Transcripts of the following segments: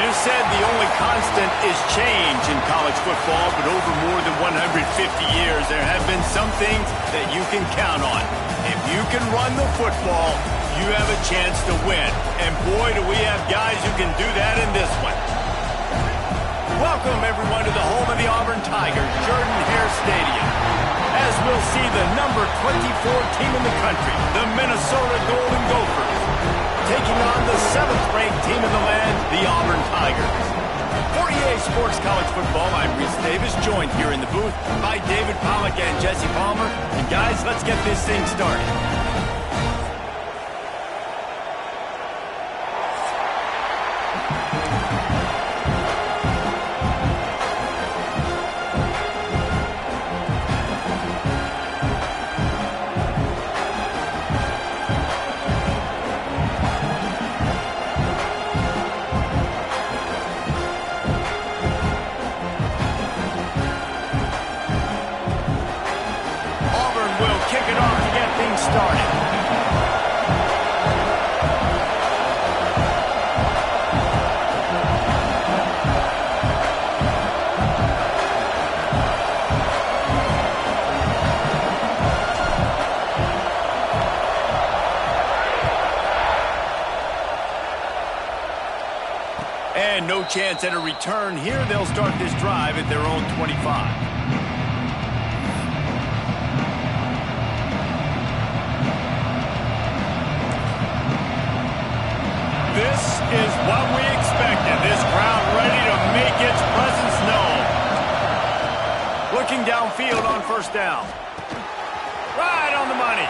It is said the only constant is change in college football, but over more than 150 years, there have been some things that you can count on. If you can run the football, you have a chance to win. And boy, do we have guys who can do that in this one. Welcome, everyone, to the home of the Auburn Tigers, Jordan-Hare Stadium. As we'll see the number 24 team in the country, the Minnesota Golden Gophers, taking on the 7th-ranked team in the land, the Auburn Tigers. For EA Sports College Football, I'm Reese Davis, joined here in the booth by David Pollack and Jesse Palmer. And guys, let's get this thing started. And no chance at a return here. They'll start this drive at their own 25. This is what we expected. This crowd ready to make its presence known. Looking downfield on first down. Right on the money.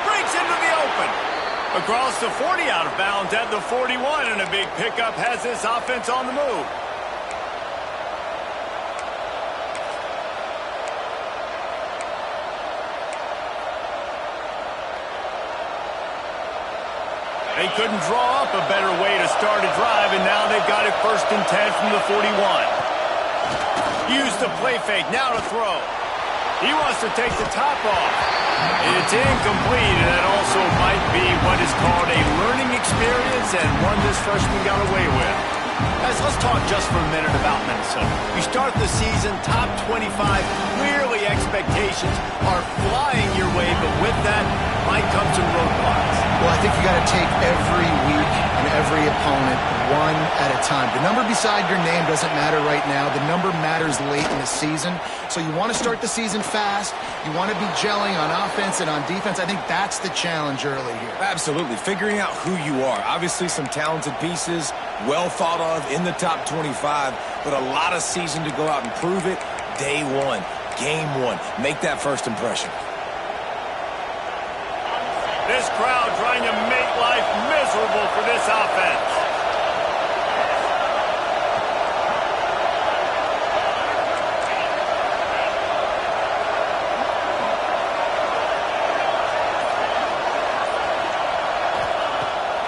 Breaks into the open. Across the 40, out of bounds at the 41, and a big pickup has this offense on the move. They couldn't draw up a better way to start a drive, and now they've got it 1st and 10 from the 41. Use the play fake, now to throw. He wants to take the top off. It's incomplete, and that also might be what is called a learning experience and one this freshman got away with. Guys, let's talk just for a minute about Minnesota. You start the season top 25. Clearly expectations are flying your way, but with that might come some roadblocks. Well, I think you got to take every week and every opponent one at a time. The number beside your name doesn't matter right now. The number matters late in the season. So you want to start the season fast. You want to be gelling on offense and on defense. I think that's the challenge early here. Absolutely. Figuring out who you are. Obviously some talented pieces, well thought of in the top 25, but a lot of season to go out and prove it. Day one, game one. Make that first impression. This crowd trying to make life miserable for this offense.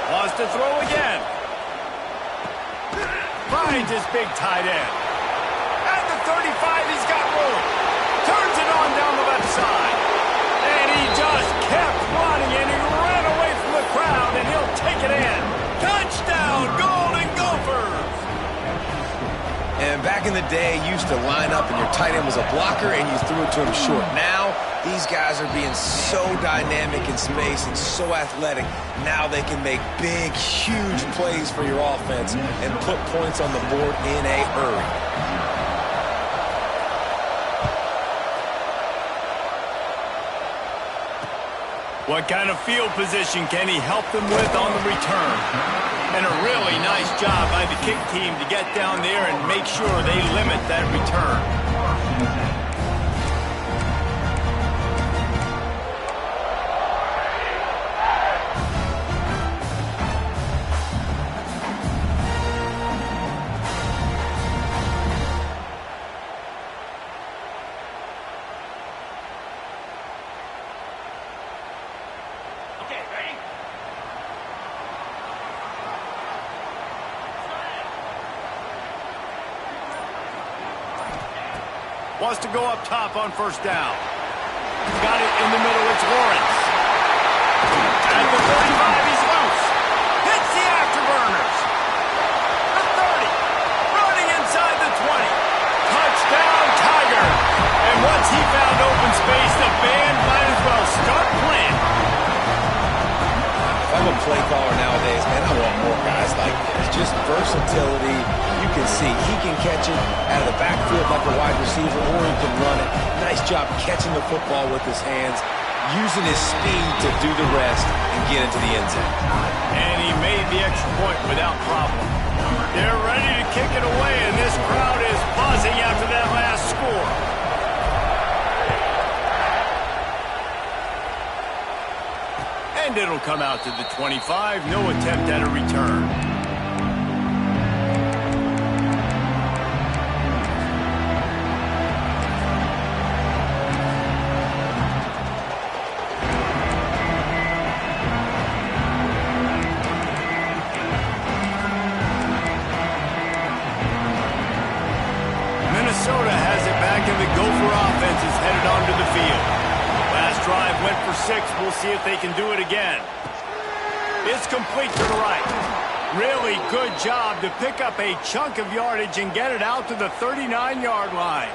Wants to throw again. Finds his big tight end. At the 35, he's got room. Turns it on down the left side. And he just kept running, and he ran away from the crowd, and he'll take it in. Touchdown, Golden Gophers! And back in the day, you used to line up, and your tight end was a blocker, and you threw it to him short. Now, these guys are being so dynamic in space and so athletic. Now they can make big, huge plays for your offense and put points on the board in a hurry. What kind of field position can he help them with on the return? And a really nice job by the kick team to get down there and make sure they limit that return. Wants to go up top on first down. Got it in the middle. It's Lawrence. At the 35, he's loose. Hits the afterburners. The 30. just versatility. You can see he can catch it out of the backfield like a wide receiver, or he can run it. Nice job catching the football with his hands, using his speed to do the rest and get into the end zone. And he made the extra point without problem. They're ready to kick it away, and this crowd is buzzing after that last score. And it'll come out to the 25. No attempt at a return. Minnesota has it back, and the Gopher offense is headed onto the field. Last drive went for 6. We'll see if they can do it again. It's complete to the right. Really good job to pick up a chunk of yardage and get it out to the 39-yard line.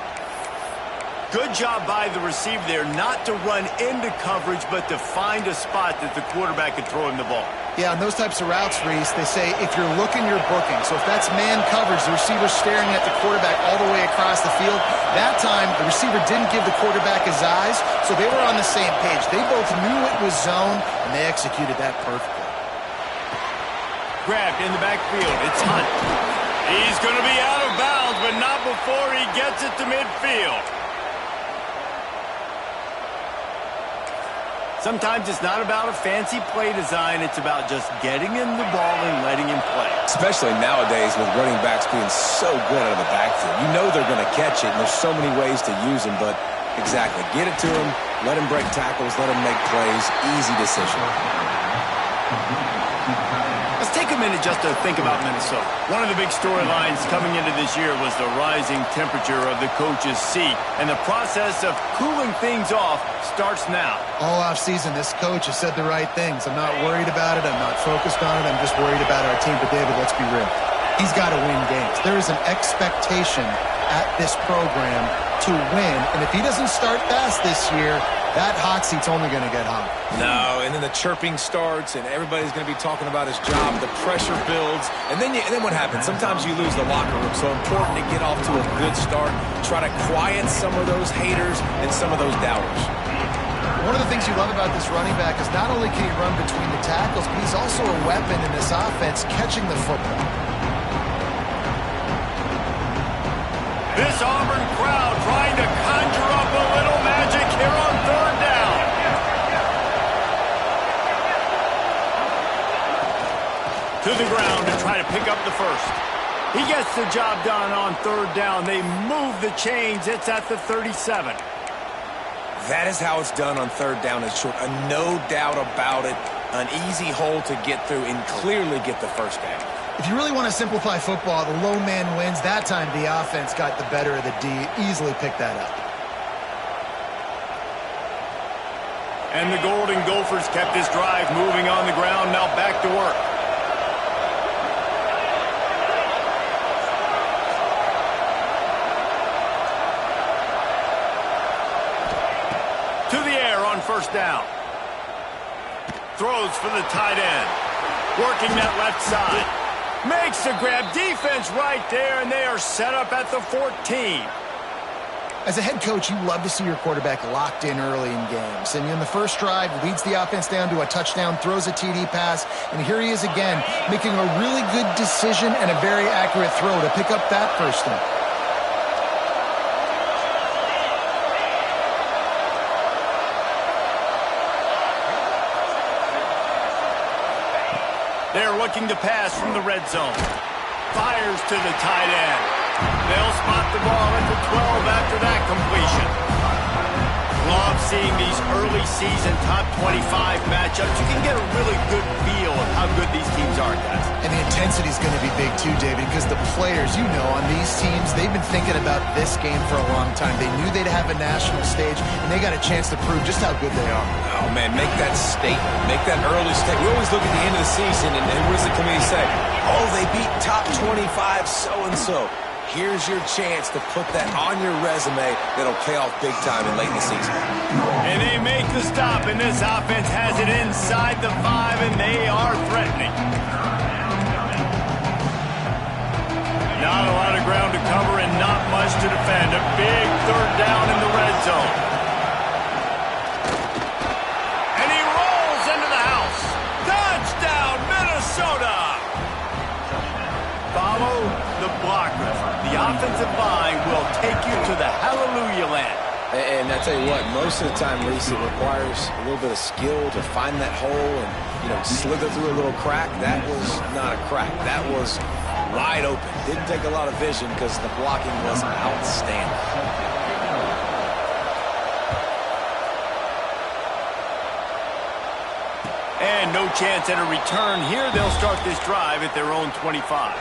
Good job by the receiver there, not to run into coverage, but to find a spot that the quarterback could throw him the ball. Yeah, on those types of routes, Reese, they say if you're looking, you're booking. So if that's man coverage, the receiver's staring at the quarterback all the way across the field. That time, the receiver didn't give the quarterback his eyes, so they were on the same page. They both knew it was zone, and they executed that perfectly. Grabbed in the backfield. It's Hunt. He's going to be out of bounds, but not before he gets it to midfield. Sometimes it's not about a fancy play design. It's about just getting him the ball and letting him play. Especially nowadays with running backs being so good out of the backfield. You know they're going to catch it, and there's so many ways to use them, but exactly. Get it to him, let him break tackles, let him make plays. Easy decision. Let's take a minute just to think about Minnesota. One of the big storylines coming into this year was the rising temperature of the coach's seat, and the process of cooling things off starts now. All offseason, this coach has said the right things. I'm not worried about it. I'm not focused on it. I'm just worried about our team. But, David, let's be real. He's got to win games. There is an expectation at this program to win, and if he doesn't start fast this year, that hot seat's only going to get hot. No, and then the chirping starts, and everybody's going to be talking about his job. The pressure builds, and then what happens? Sometimes you lose the locker room. So important to get off to a good start. Try to quiet some of those haters and some of those doubters. One of the things you love about this running back is not only can he run between the tackles, but he's also a weapon in this offense catching the football. This Auburn crowd trying to conjure up a little magic here on third down. To the ground to try to pick up the first. He gets the job done on third down. They move the chains. It's at the 37. That is how it's done on third down and short. No doubt about it. An easy hole to get through and clearly get the first down. If you really want to simplify football, the low man wins. That time the offense got the better of the D. Easily picked that up. And the Golden Gophers kept this drive moving on the ground. Now back to work. To the air on first down. Throws for the tight end. Working that left side. Makes the grab. Defense right there, and they are set up at the 14. As a head coach, you love to see your quarterback locked in early in games. And in the first drive, leads the offense down to a touchdown, throws a TD pass, and here he is again, making a really good decision and a very accurate throw to pick up that first down. They're looking to pass from the red zone. Fires to the tight end. They'll spot the ball at the 12 after that completion. Love seeing these early season top 25 matchups. You can get a really good feel of how good these teams are, guys. And the intensity is going to be big too, David, because the players, you know, on these teams, they've been thinking about this game for a long time. They knew they'd have a national stage, and they got a chance to prove just how good they are. Oh, man, make that statement. Make that early statement. We always look at the end of the season, and what does the committee say? Oh, they beat top 25 so-and-so. Here's your chance to put that on your resume that'll pay off big time and late in the season. And they make the stop, and this offense has it inside the 5, and they are threatening. to defend. A big third down in the red zone. And he rolls into the house. Touchdown, Minnesota! Follow the blockers. The offensive line will take you to the hallelujah land. And I tell you what, most of the time, Reese, it requires a little bit of skill to find that hole and, slither through a little crack. That was not a crack. That was wide open. Didn't take a lot of vision because the blocking was outstanding. And no chance at a return here. They'll start this drive at their own 25.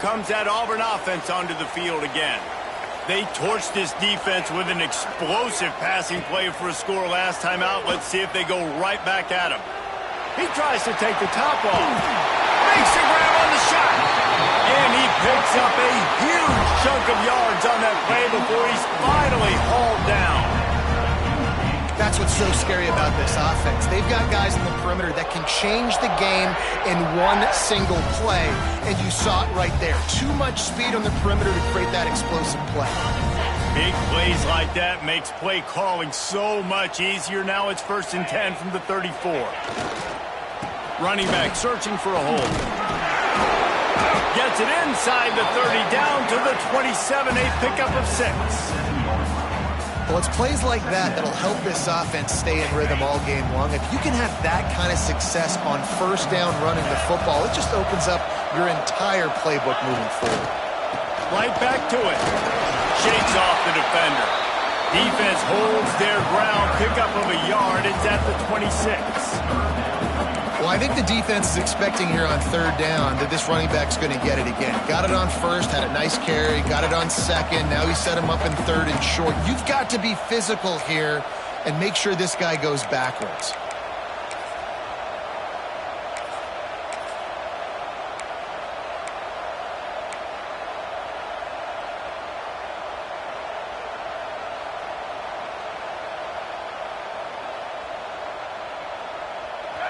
Comes that Auburn offense onto the field again. They torched this defense with an explosive passing play for a score last time out. Let's see if they go right back at him. He tries to take the top off. Makes the grab on the shot. And he picks up a huge chunk of yards on that play before he's finally hauled down. That's what's so scary about this offense. They've got guys in the perimeter that can change the game in one single play, and you saw it right there. Too much speed on the perimeter to create that explosive play. Big plays like that makes play calling so much easier. Now it's 1st and 10 from the 34. Running back searching for a hole. Gets it inside the 30, down to the 27, a pickup of 6. Well, it's plays like that that'll help this offense stay in rhythm all game long. If you can have that kind of success on 1st down running the football, it just opens up your entire playbook moving forward. Right back to it. Shakes off the defender. Defense holds their ground. Pickup of a yard. It's at the 26. Well, I think the defense is expecting here on 3rd down that this running back's going to get it again. Got it on 1st, had a nice carry, got it on 2nd. Now he set him up in 3rd and short. You've got to be physical here and make sure this guy goes backwards.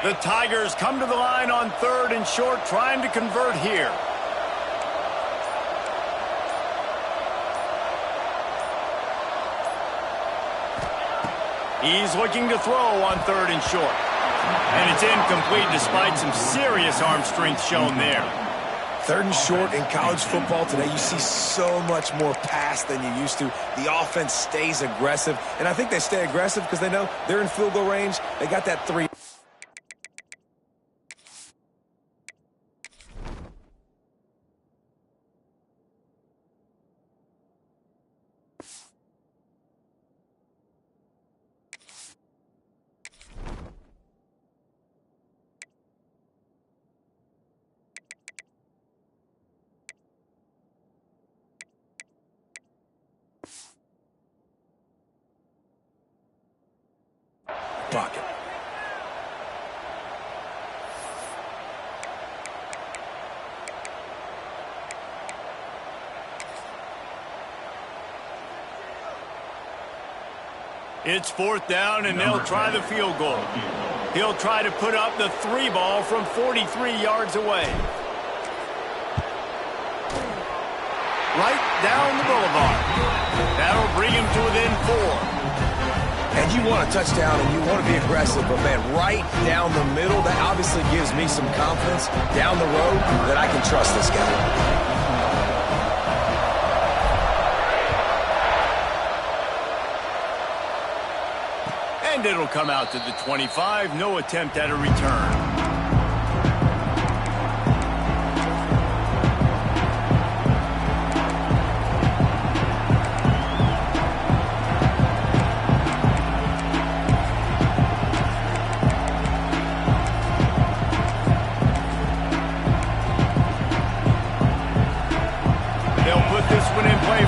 The Tigers come to the line on 3rd and short, trying to convert here. He's looking to throw on 3rd and short. And it's incomplete despite some serious arm strength shown there. 3rd and short in college football today, you see so much more pass than you used to. The offense stays aggressive, and I think they stay aggressive because they know they're in field goal range. They got that 3. Pocket. It's 4th down, and they'll try the field goal. He'll try to put up the 3 ball from 43 yards away. Right down the boulevard. That'll bring him to within 4. And you want a touchdown and you want to be aggressive, but man, right down the middle, that obviously gives me some confidence down the road that I can trust this guy. And it'll come out to the 25. No attempt at a return.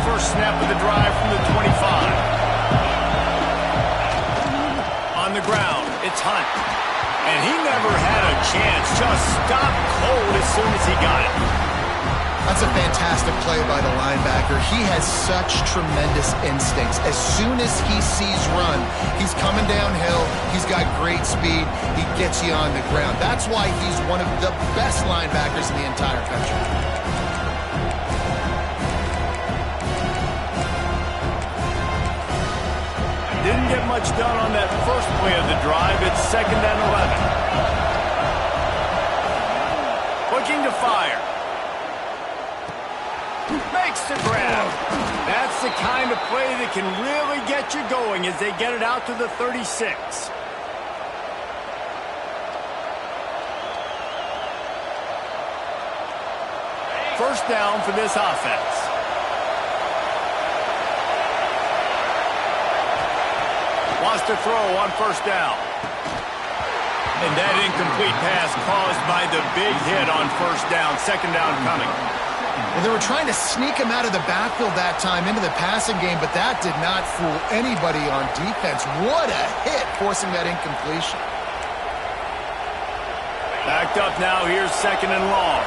First snap of the drive from the 25. On the ground, it's Hunt. And he never had a chance. Just stopped cold as soon as he got it. I That's a fantastic play by the linebacker. He has such tremendous instincts. As soon as he sees run, he's coming downhill. He's got great speed. He gets you on the ground. That's why he's one of the best linebackers in the entire country. Didn't get much done on that first play of the drive. It's 2nd and 11. Looking to fire. Makes the grab. That's the kind of play that can really get you going as they get it out to the 36. First down for this offense. Wants to throw on first down. And that incomplete pass caused by the big hit on first down. 2nd down coming. Well, they were trying to sneak him out of the backfield that time into the passing game, but that did not fool anybody on defense. What a hit, forcing that incompletion. Backed up now. Here's 2nd and long.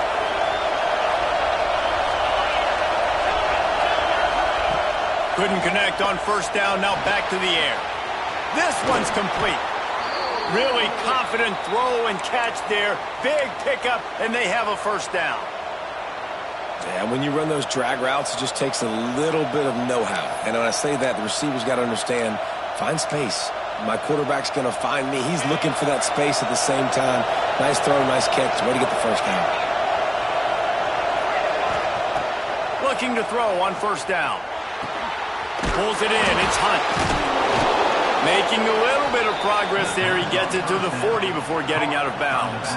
Couldn't connect on first down. Now back to the air. This one's complete. Really confident throw and catch there. Big pickup, and they have a first down. Yeah, when you run those drag routes, it just takes a little bit of know-how. And when I say that, the receiver's got to understand, find space. My quarterback's going to find me. He's looking for that space at the same time. Nice throw, nice catch. Way to get the first down. Looking to throw on first down. Pulls it in. It's Hunt. Making a little bit of progress there. He gets it to the 40 before getting out of bounds.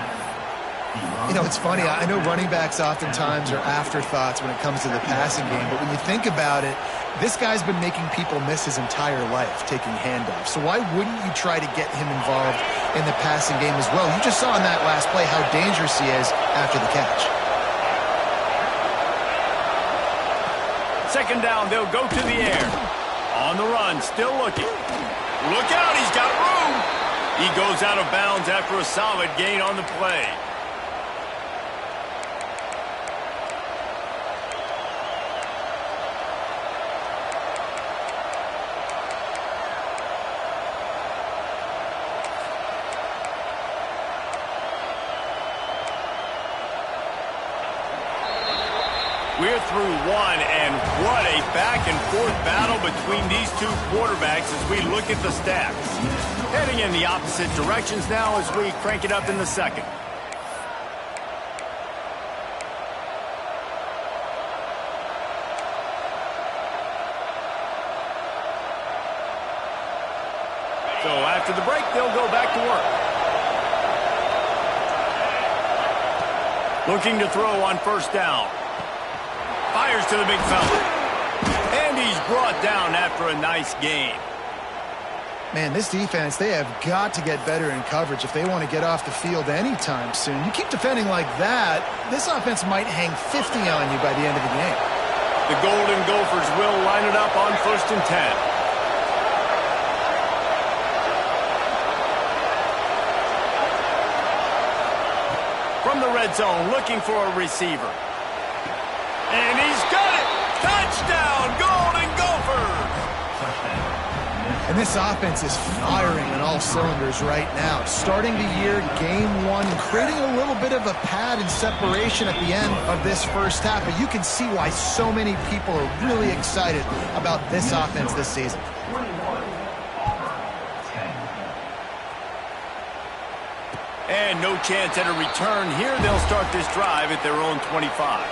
You know, it's funny. I know running backs oftentimes are afterthoughts when it comes to the passing game, but when you think about it, this guy's been making people miss his entire life taking handoffs. So why wouldn't you try to get him involved in the passing game as well? You just saw in that last play how dangerous he is after the catch. 2nd down, they'll go to the air. On the run, still looking. Look out, he's got room. He goes out of bounds after a solid gain on the play. We're through one, and what a back-and-forth battle between these two quarterbacks as we look at the stats. Heading in the opposite directions now as we crank it up in the second. So after the break, they'll go back to work. Looking to throw on first down. Fires to the big fella. And he's brought down after a nice gain. Man, this defense, they have got to get better in coverage if they want to get off the field anytime soon. You keep defending like that, this offense might hang 50 on you by the end of the game. The Golden Gophers will line it up on 1st and 10. From the red zone, looking for a receiver. And he's got it! Touchdown, Golden Gophers! And this offense is firing on all cylinders right now. Starting the year, game one, and creating a little bit of a pad and separation at the end of this first half. But you can see why so many people are really excited about this offense this season. And no chance at a return here. They'll start this drive at their own 25.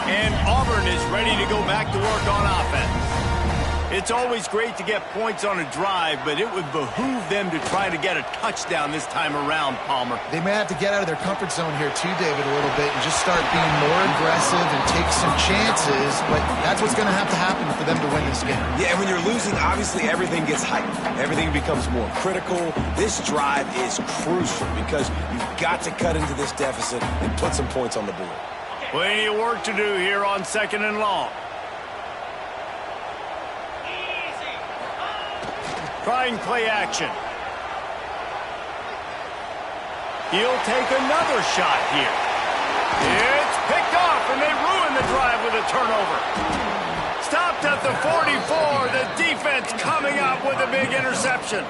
And Auburn is ready to go back to work on offense. It's always great to get points on a drive, but it would behoove them to try to get a touchdown this time around, Palmer. They may have to get out of their comfort zone here too, David, a little bit and just start being more aggressive and take some chances, but that's what's going to have to happen for them to win this game. Yeah, and when you're losing, obviously everything gets heightened. Everything becomes more critical. This drive is crucial because you've got to cut into this deficit and put some points on the board. Plenty of work to do here on 2nd and long. Trying play action. He'll take another shot here. It's picked off, and they ruin the drive with a turnover. Stopped at the 44. The defense coming up with a big interception.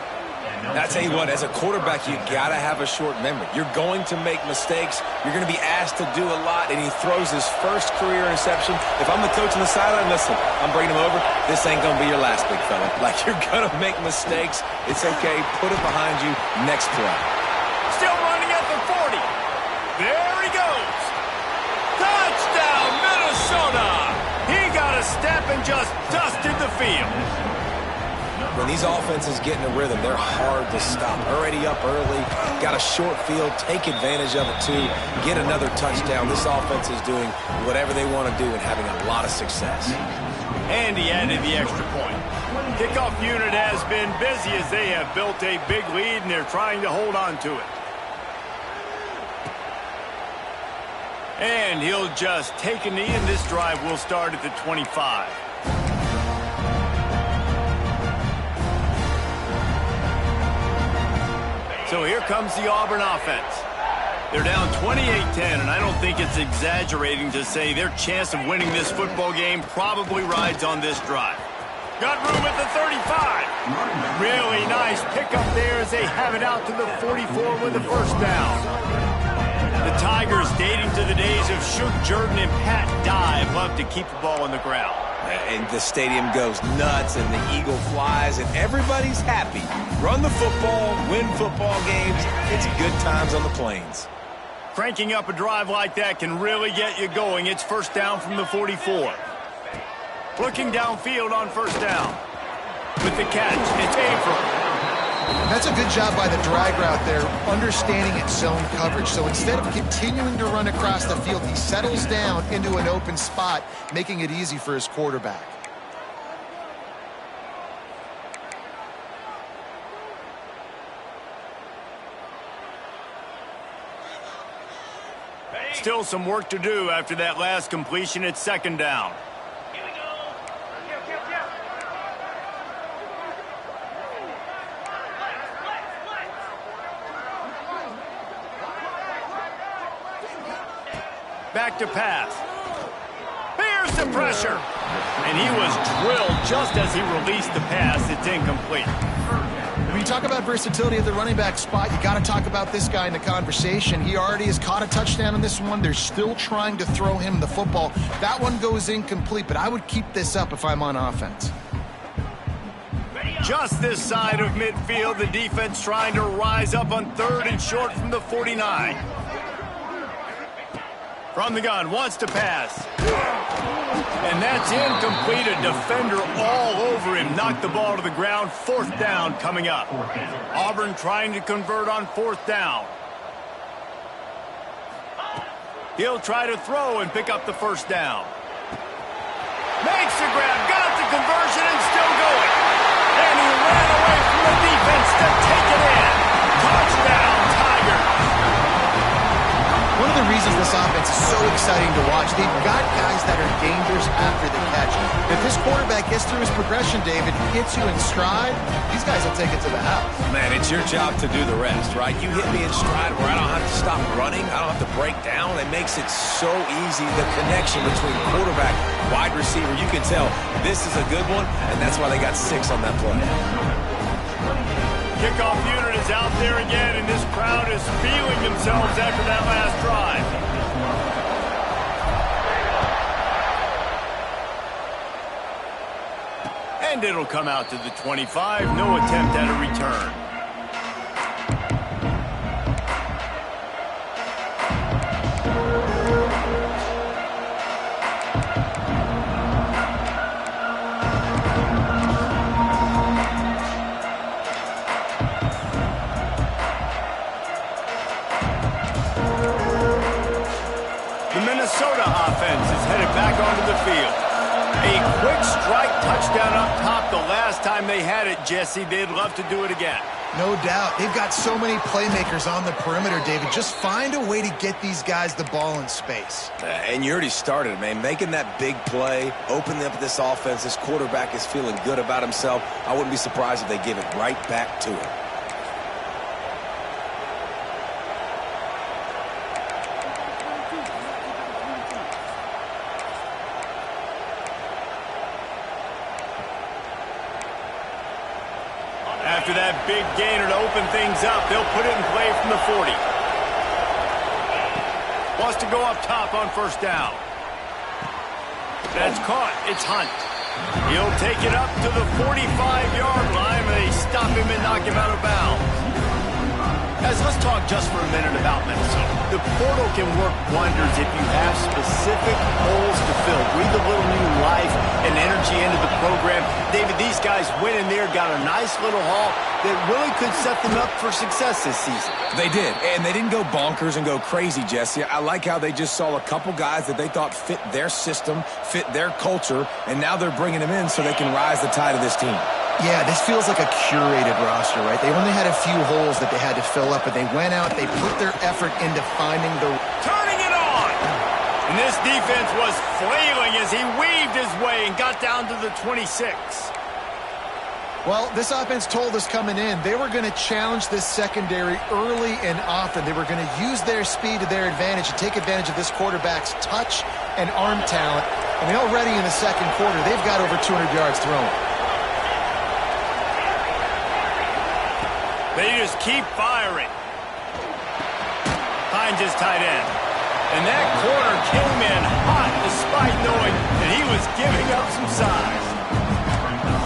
I tell you what, as a quarterback, you got to have a short memory. You're going to make mistakes. You're going to be asked to do a lot, and he throws his first career interception. If I'm the coach on the sideline, listen, I'm bringing him over. This ain't going to be your last, big fella. Like, you're going to make mistakes. It's okay. Put it behind you. Next play. Still running at the 40. There he goes. Touchdown, Minnesota. He got a step and just dusted the field. When these offenses get in a rhythm, they're hard to stop. Already up early, got a short field, take advantage of it too, get another touchdown. This offense is doing whatever they want to do and having a lot of success. And he added the extra point. Kickoff unit has been busy as they have built a big lead and they're trying to hold on to it. And he'll just take a knee, and this drive will start at the 25. So here comes the Auburn offense. They're down 28-10, and I don't think it's exaggerating to say their chance of winning this football game probably rides on this drive. Got room at the 35. Really nice pickup there as they have it out to the 44 with the first down. The Tigers, dating to the days of Shook Jordan and Pat Dye, love to keep the ball on the ground. And the stadium goes nuts, and the eagle flies, and everybody's happy. Run the football, win football games. It's good times on the plains. Cranking up a drive like that can really get you going. It's first down from the 44. Looking downfield on first down. With the catch, it's Abram. That's a good job by the drag route there, understanding its zone coverage. So instead of continuing to run across the field, he settles down into an open spot, making it easy for his quarterback. Still some work to do after that last completion at second down. Back to pass. Here's the pressure. And he was drilled just as he released the pass. It's incomplete. When you talk about versatility at the running back spot, you got to talk about this guy in the conversation. He already has caught a touchdown in this one. They're still trying to throw him the football. That one goes incomplete, but I would keep this up if I'm on offense. Just this side of midfield, the defense trying to rise up on third and short from the 49. From the gun, wants to pass. And that's incomplete. A defender all over him. Knocked the ball to the ground. Fourth down coming up. Auburn trying to convert on fourth down. He'll try to throw and pick up the first down. Makes the grab, got the conversion, and still going. And he ran away from the defense to take it in. Touchdown, Tigers. One of the reasons this offense is so exciting to watch, they've got guys that are dangerous after the catch. If this quarterback gets through his progression, David, hits you in stride, these guys will take it to the house. Man, it's your job to do the rest, right? You hit me in stride where I don't have to stop running. I don't have to break down. It makes it so easy. The connection between quarterback, wide receiver, you can tell this is a good one, and that's why they got 6 on that play. Kickoff unit is out there again, and this crowd is feeling themselves after that last drive. And it'll come out to the 25. No attempt at a return. Minnesota offense is headed back onto the field. A quick strike touchdown up top the last time they had it, Jesse. They'd love to do it again. No doubt. They've got so many playmakers on the perimeter, David. Just find a way to get these guys the ball in space. And you already started, man. Making that big play, opening up this offense. This quarterback is feeling good about himself. I wouldn't be surprised if they give it right back to him. After that big gainer to open things up, they'll put it in play from the 40. Wants to go up top on first down. That's caught. It's Hunt. He'll take it up to the 45-yard line, and they stop him and knock him out of bounds. Guys, let's talk just for a minute about Minnesota. The portal can work wonders if you have specific holes to fill. Breathe a little new life and energy into the program. David, these guys went in there, got a nice little haul that really could set them up for success this season. They did, and they didn't go bonkers and go crazy, Jesse. I like how they just saw a couple guys that they thought fit their system, fit their culture, and now they're bringing them in so they can rise the tide of this team. Yeah, this feels like a curated roster, right? They only had a few holes that they had to fill up, but they went out, they put their effort into finding the... Turning it on! And this defense was flailing as he weaved his way and got down to the 26. Well, this offense told us coming in they were going to challenge this secondary early and often. They were going to use their speed to their advantage and take advantage of this quarterback's touch and arm talent. I mean, already in the second quarter, they've got over 200 yards thrown. They just keep firing. Hines is tight end. And that corner came in hot despite knowing that he was giving up some size.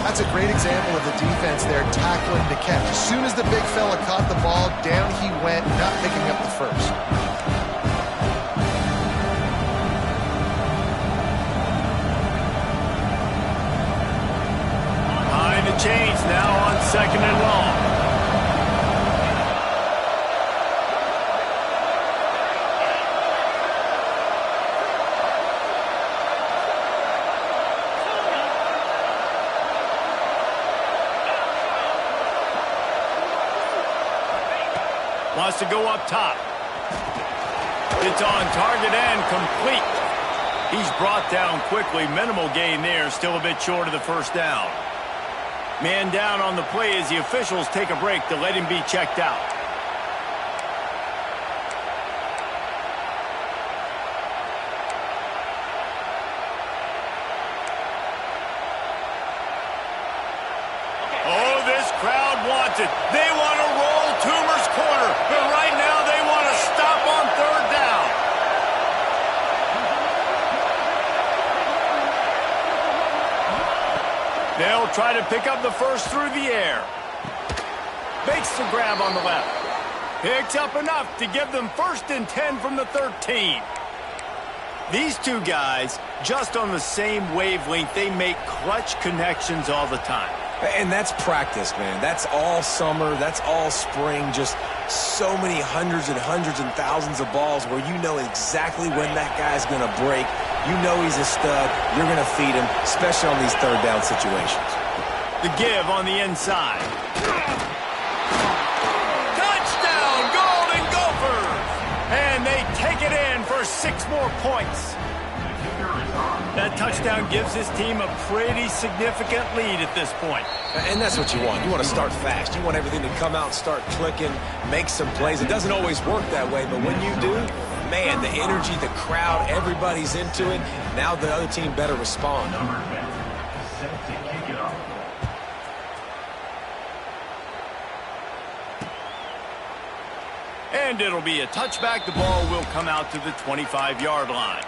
That's a great example of the defense there tackling the catch. As soon as the big fella caught the ball, down he went, not picking up the first. Behind the chains now on 2nd and long. Wants to go up top. It's on target and complete. He's brought down quickly. Minimal gain there. Still a bit short of the first down. Man down on the play as the officials take a break to let him be checked out. Oh, this crowd wants it. They want to roll Toomer's corner, but right now they want to stop on 3rd down. They'll try to pick up the first through the air. Makes the grab on the left. Picks up enough to give them 1st and 10 from the 13. These two guys, just on the same wavelength, they make clutch connections all the time. And that's practice, man. That's all summer. That's all spring. Just so many hundreds and thousands of balls where you know exactly when that guy's going to break. You know he's a stud. You're going to feed him, especially on these 3rd down situations. The give on the inside. Touchdown, Golden Gophers! And they take it in for 6 more points. That touchdown gives his team a pretty significant lead at this point. And that's what you want. You want to start fast. You want everything to come out and start clicking, make some plays. It doesn't always work that way, but when you do, man, the energy, the crowd, everybody's into it. Now the other team better respond. And it'll be a touchback. The ball will come out to the 25-yard line.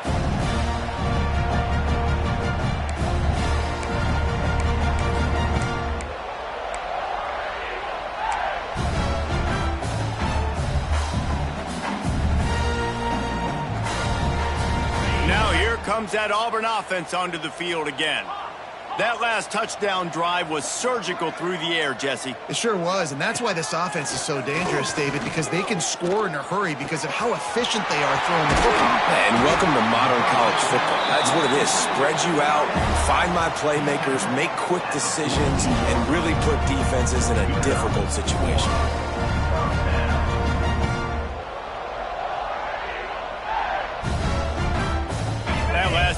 Now here comes that Auburn offense onto the field again. That last touchdown drive was surgical through the air, Jesse. It sure was, and that's why this offense is so dangerous, David, because they can score in a hurry because of how efficient they are throwing the football. And welcome to modern college football. That's what it is. Spread you out, find my playmakers, make quick decisions, and really put defenses in a difficult situation.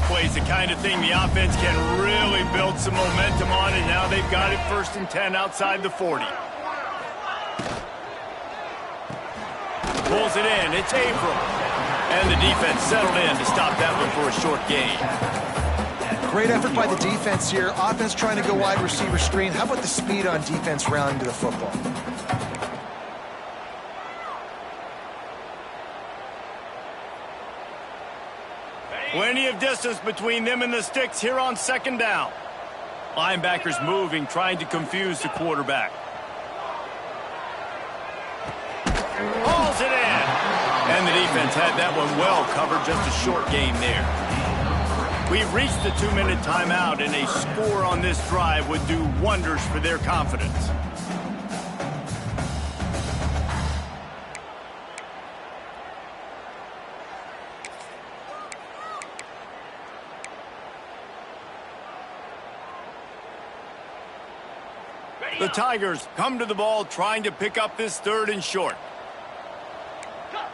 Plays the kind of thing the offense can really build some momentum on, and now they've got it 1st and 10 outside the 40. Pulls it in. It's Abram. And the defense settled in to stop that one for a short gain. Great effort by the defense here. Offense trying to go wide receiver screen. How about the speed on defense rounding to the football? Plenty of distance between them and the sticks here on 2nd down. Linebackers moving, trying to confuse the quarterback. Hauls it in. And the defense had that one well covered, just a short game there. We've reached the 2-minute timeout, and a score on this drive would do wonders for their confidence. The Tigers come to the ball trying to pick up this 3rd and short. Cut.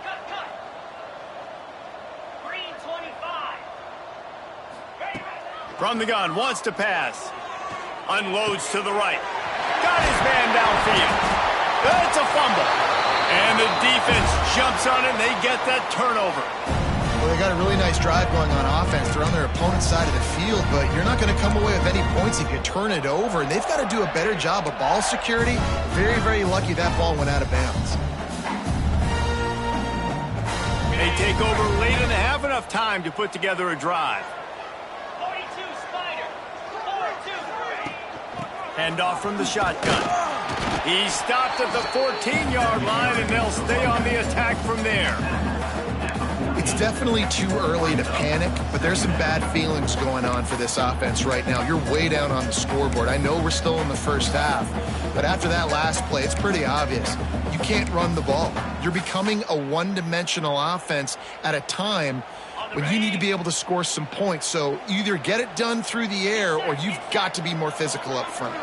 Green 25. From the gun, wants to pass. Unloads to the right. Got his man downfield. It's a fumble. And the defense jumps on it, and they get that turnover. Well, they got a really nice drive going on offense. They're on their opponent's side of the field, but you're not going to come away with any points if you turn it over. And they've got to do a better job of ball security. Very, very lucky that ball went out of bounds. They take over late and have enough time to put together a drive. 42 Spider. 4-2. Hand off from the shotgun. He's stopped at the 14-yard line, and they'll stay on the attack from there. It's definitely too early to panic, but there's some bad feelings going on for this offense right now. You're way down on the scoreboard. I know we're still in the 1st half, but after that last play, it's pretty obvious. You can't run the ball. You're becoming a one-dimensional offense at a time when you need to be able to score some points. So either get it done through the air or you've got to be more physical up front.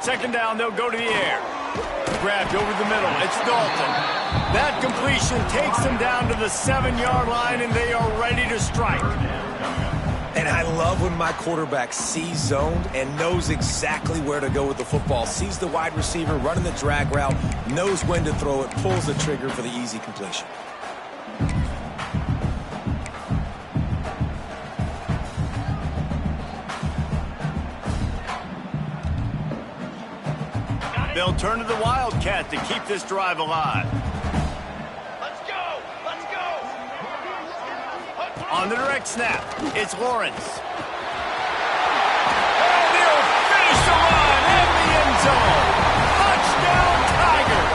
2nd down, they'll go to the air. Grabbed over the middle. It's Dalton. That completion takes them down to the 7-yard line, and they are ready to strike. And I love when my quarterback sees zoned and knows exactly where to go with the football. Sees the wide receiver running the drag route, knows when to throw it, pulls the trigger for the easy completion. They'll turn to the Wildcat to keep this drive alive. Let's go. On the direct snap, it's Lawrence. And he'll finish the run in the end zone. Touchdown, Tigers.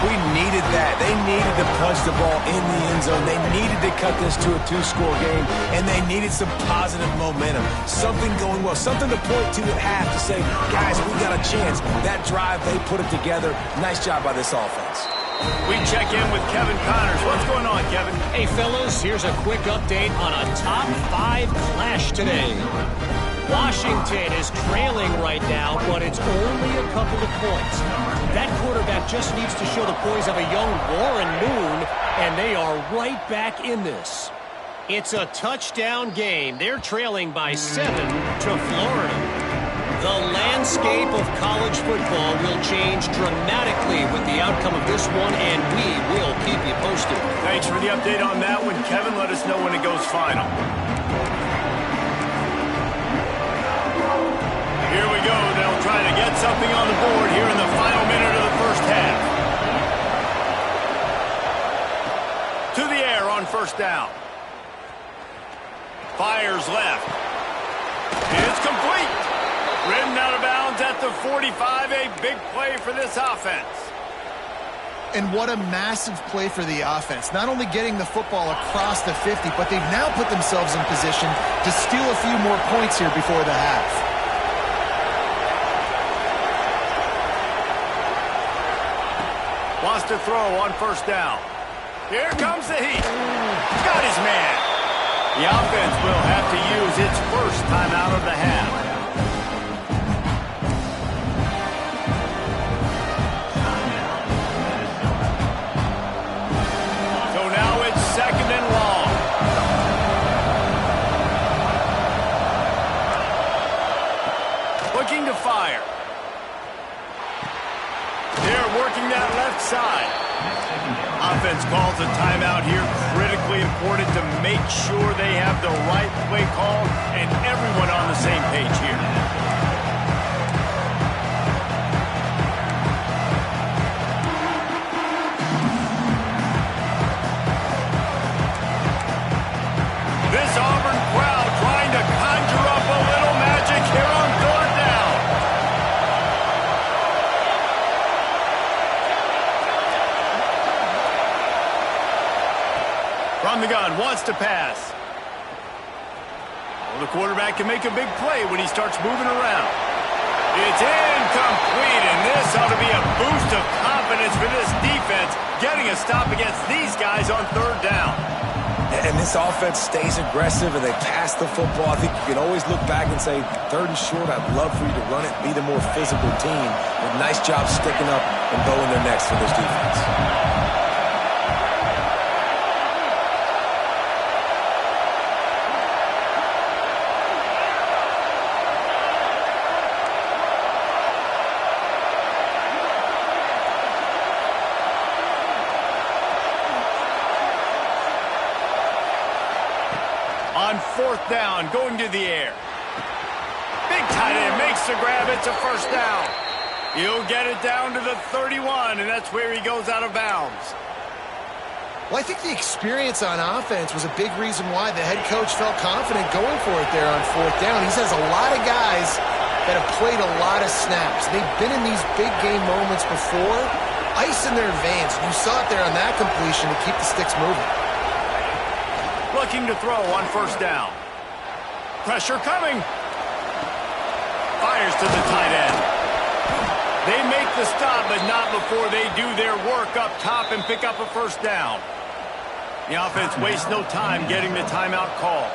We needed that. They needed to punch the ball in the end zone. They needed to cut this to a 2-score game, and they needed some positive momentum. Something going well, something to point to at half to say, guys, we got a chance. That drive, they put it together. Nice job by this offense. We check in with Kevin Connors. What's going on, Kevin? Hey, fellas, here's a quick update on a top 5 clash today. Washington is trailing right now, but it's only a couple of points. That quarterback just needs to show the poise of a young Warren Moon, and they are right back in this. It's a touchdown game. They're trailing by 7 to Florida. The landscape of college football will change dramatically with the outcome of this one, and we will keep you posted. Thanks for the update on that one, Kevin. Let us know when it goes final. Here we go. They'll try to get something on the board here in the final minute of the 1st half. To the air on 1st down. Fires left. It's complete. Ridden out of bounds at the 45. A big play for this offense. And what a massive play for the offense. Not only getting the football across the 50, but they've now put themselves in position to steal a few more points here before the half. Wants to throw on first down. Here comes the heat. Got his man. The offense will have to use its first timeout of the half. Second and long. Looking to fire. They're working that left side. Offense calls a timeout here. Critically important to make sure they have the right play call and everyone on the same page here. This Auburn crowd trying to conjure up a little magic here on third down. From the gun, wants to pass. Well, the quarterback can make a big play when he starts moving around. It's incomplete, and this ought to be a boost of confidence for this defense, getting a stop against these guys on third down. And this offense stays aggressive and they pass the football. I think you can always look back and say, third and short, I'd love for you to run it, be the more physical team. But nice job sticking up and going their next for this defense. On fourth down, going to the air. Big tight end makes the grab. It's a first down. He'll get it down to the 31, and that's where he goes out of bounds. Well, I think the experience on offense was a big reason why the head coach felt confident going for it there on fourth down. He says a lot of guys that have played a lot of snaps. They've been in these big game moments before, ice in their veins. You saw it there on that completion to keep the sticks moving. Looking to throw on first down. Pressure coming. Fires to the tight end. They make the stop, but not before they do their work up top and pick up a first down. The offense wastes no time getting the timeout call.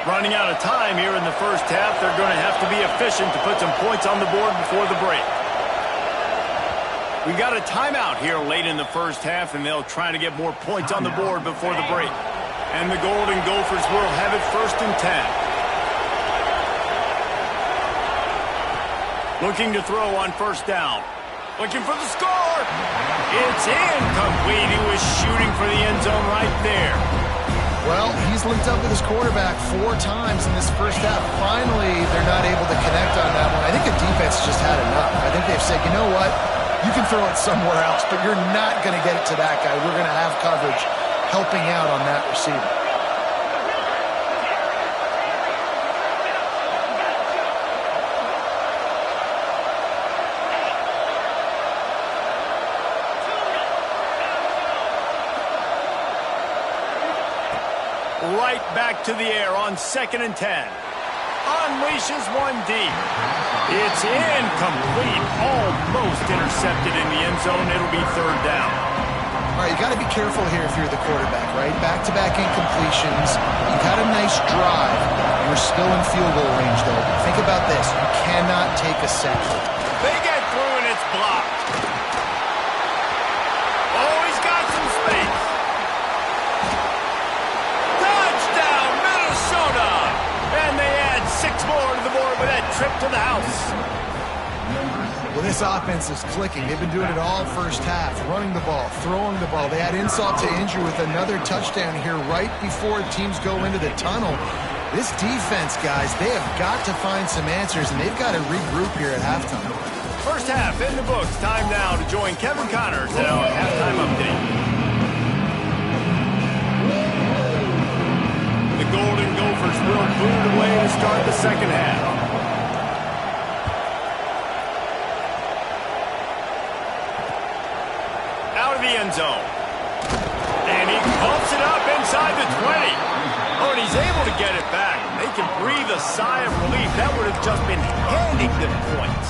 Running out of time here in the first half. They're going to have to be efficient to put some points on the board before the break. We got a timeout here late in the first half, and they'll try to get more points on the board before the break. And the Golden Gophers will have it 1st and 10. Looking to throw on first down. Looking for the score. It's incomplete. He was shooting for the end zone right there. Well, he's linked up with his quarterback 4 times in this first half. Finally, they're not able to connect on that one. I think the defense just had enough. I think they've said, you know what? You can throw it somewhere else, but you're not going to get it to that guy. We're going to have coverage helping out on that receiver. Right back to the air on 2nd and 10. Unleashes one deep. It's incomplete. Almost intercepted in the end zone. It'll be 3rd down. All right, you got to be careful here if you're the quarterback, right? Back-to-back incompletions. You've had a nice drive. You're still in field goal range, though. Think about this. You cannot take a sack. They get through and it's blocked. Oh, he's got some space. Touchdown, Minnesota! And they add 6 more to the board with that trip to the house. Well, this offense is clicking. They've been doing it all first half, running the ball, throwing the ball. They had insult to injury with another touchdown here right before teams go into the tunnel. This defense, guys, they have got to find some answers, and they've got to regroup here at halftime. First half in the books. Time now to join Kevin Connors at our halftime update. The Golden Gophers turnovers will clear the way to start the second half. Out of the end zone. And he pumps it up inside the 20. Oh, and he's able to get it back. They can breathe a sigh of relief. That would have just been handing them points.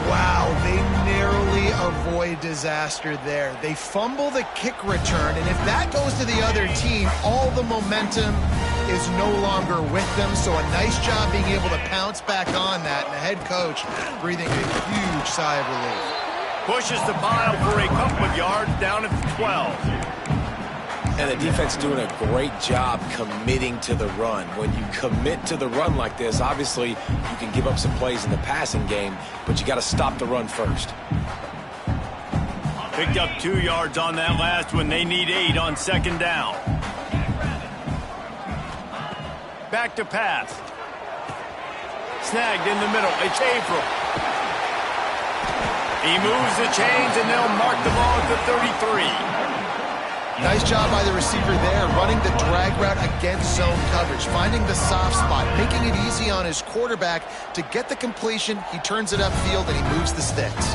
Wow, they narrowly avoid disaster there. They fumble the kick return, and if that goes to the other team, all the momentum is no longer with them. So a nice job being able to pounce back on that, and the head coach breathing a huge sigh of relief. Pushes the pile for a couple of yards down at the 12. And the defense doing a great job committing to the run. When you commit to the run like this, obviously you can give up some plays in the passing game, but you got to stop the run first. Picked up 2 yards on that last one. They need 8 on second down. Back to pass. Snagged in the middle. It's April. He moves the chains, and they'll mark the ball at the 33. Nice job by the receiver there, running the drag route against zone coverage, finding the soft spot, making it easy on his quarterback to get the completion. He turns it upfield, and he moves the sticks.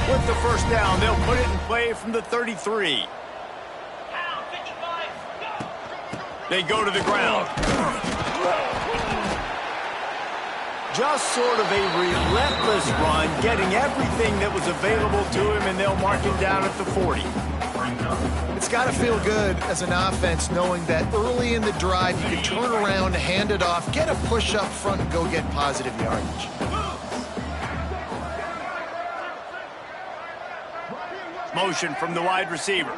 With the first down, they'll put it in play from the 33. They go to the ground. Just sort of a relentless run, getting everything that was available to him, and they'll mark him down at the 40. It's got to feel good as an offense knowing that early in the drive you can turn around, hand it off, get a push up front, and go get positive yardage. Motion from the wide receiver.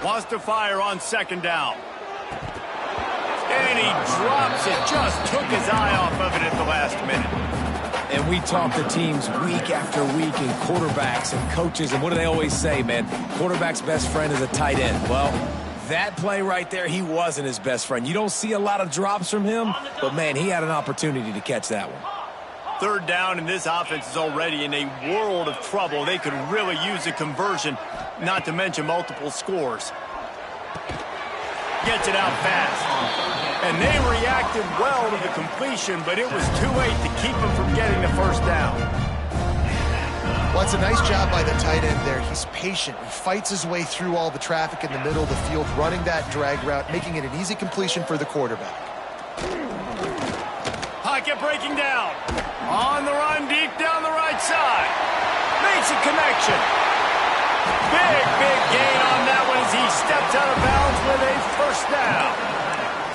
Wants to fire on second down. And he drops it. Just took his eye off of it at the last minute. And we talk to teams week after week, and quarterbacks and coaches, and what do they always say, man? Quarterback's best friend is a tight end. Well, that play right there, he wasn't his best friend. You don't see a lot of drops from him, but, man, he had an opportunity to catch that one. Third down, and this offense is already in a world of trouble. They could really use a conversion, not to mention multiple scores. Gets it out fast. And they reacted well to the completion, but it was too late to keep him from getting the first down. Well, it's a nice job by the tight end there. He's patient. He fights his way through all the traffic in the middle of the field, running that drag route, making it an easy completion for the quarterback. Pocket breaking down. On the run, deep down the right side. Makes a connection. Big gain on that one as he steps out of bounds with a first down.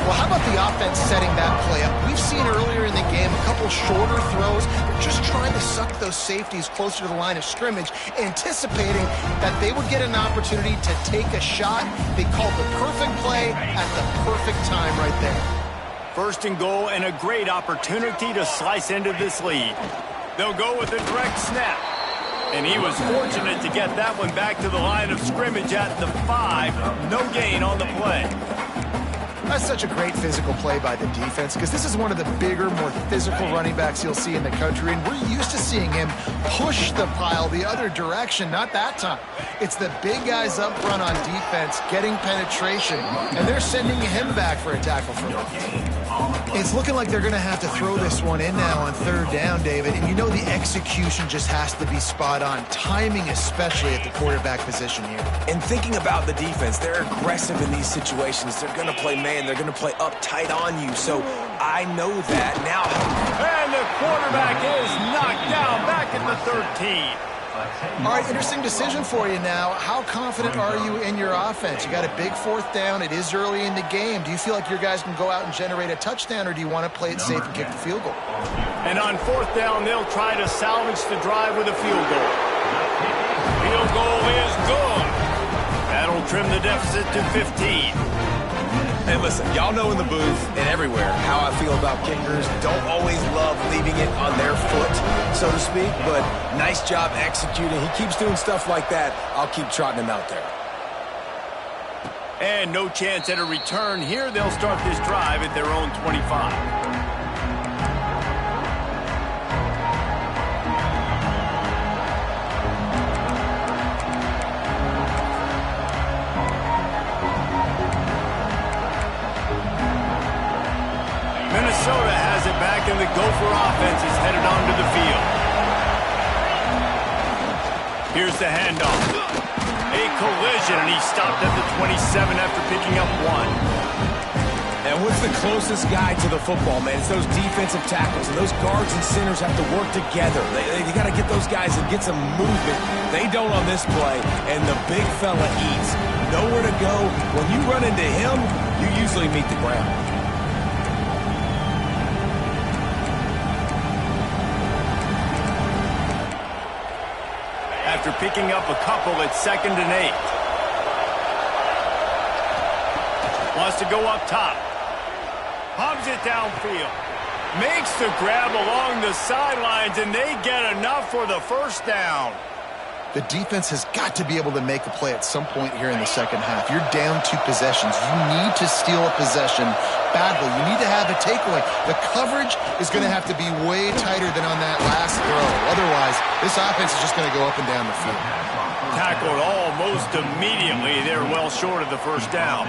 Well, how about the offense setting that play up? We've seen earlier in the game a couple shorter throws, just trying to suck those safeties closer to the line of scrimmage, anticipating that they would get an opportunity to take a shot. They called the perfect play at the perfect time right there. First and goal, and a great opportunity to slice into this lead. They'll go with a direct snap. And he was fortunate to get that one back to the line of scrimmage at the 5. No gain on the play. That's such a great physical play by the defense, because this is one of the bigger, more physical running backs you'll see in the country, and we're used to seeing him push the pile the other direction. Not that time. It's the big guys up front on defense getting penetration, and they're sending him back for a tackle for him. It's looking like they're going to have to throw this one in now on third down, David, and you know the execution just has to be spot on, timing especially at the quarterback position here. And thinking about the defense, they're aggressive in these situations. They're going to play man. They're going to play up tight on you, so I know that. Now, and the quarterback is knocked down back at the 13. All right, interesting decision for you now. How confident are you in your offense? You got a big fourth down. It is early in the game. Do you feel like your guys can go out and generate a touchdown, or do you want to play it safe and kick the field goal? And on fourth down, they'll try to salvage the drive with a field goal. Field goal is good. That'll trim the deficit to 15. And listen, y'all know in the booth and everywhere how I feel about kickers. Don't always love leaving it on their foot, so to speak, but nice job executing. He keeps doing stuff like that. I'll keep trotting him out there. And no chance at a return here. They'll start this drive at their own 25. Here's the handoff. A collision, and he stopped at the 27 after picking up 1. And what's the closest guy to the football, man? It's those defensive tackles, and those guards and centers have to work together. They got to get those guys and get some movement. They don't on this play, and the big fella eats. Nowhere to go. When you run into him, you usually meet the ground. After picking up a couple, it's 2nd and 8. Wants to go up top. Pumps it downfield. Makes the grab along the sidelines, and they get enough for the first down. The defense has got to be able to make a play at some point here in the second half. You're down 2 possessions. You need to steal a possession badly. You need to have a takeaway. The coverage is going to have to be way tighter than on that last throw. Otherwise, this offense is just going to go up and down the field. Tackled almost immediately. They're well short of the first down.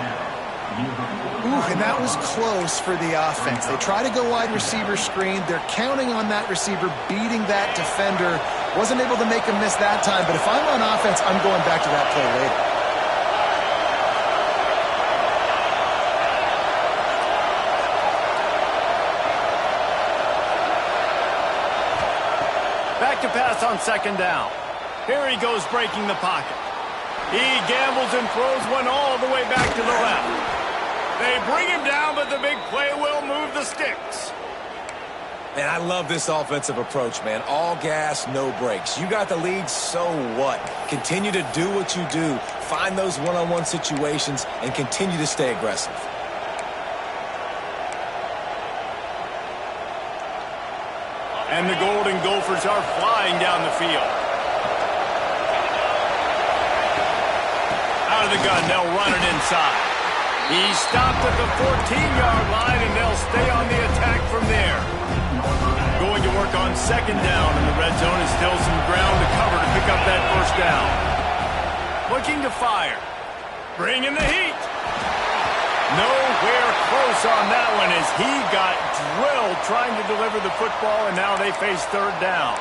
Ooh, and that was close for the offense. They try to go wide receiver screen. They're counting on that receiver beating that defender. Wasn't able to make him miss that time, but if I'm on offense, I'm going back to that play later. Back to pass on 2nd down. Here he goes breaking the pocket. He gambles and throws one all the way back to the left. They bring him down, but the big play will move the sticks. And I love this offensive approach, man. All gas, no brakes. You got the lead, so what? Continue to do what you do. Find those one-on-one situations and continue to stay aggressive. And the Golden Gophers are flying down the field. Out of the gun, they'll run it inside. He stopped at the 14-yard line, and they'll stay on the attack from there. Going to work on 2nd down, and the red zone is still some ground to cover to pick up that first down. Looking to fire. Bringing the heat. Nowhere close on that one as he got drilled trying to deliver the football, and now they face 3rd down.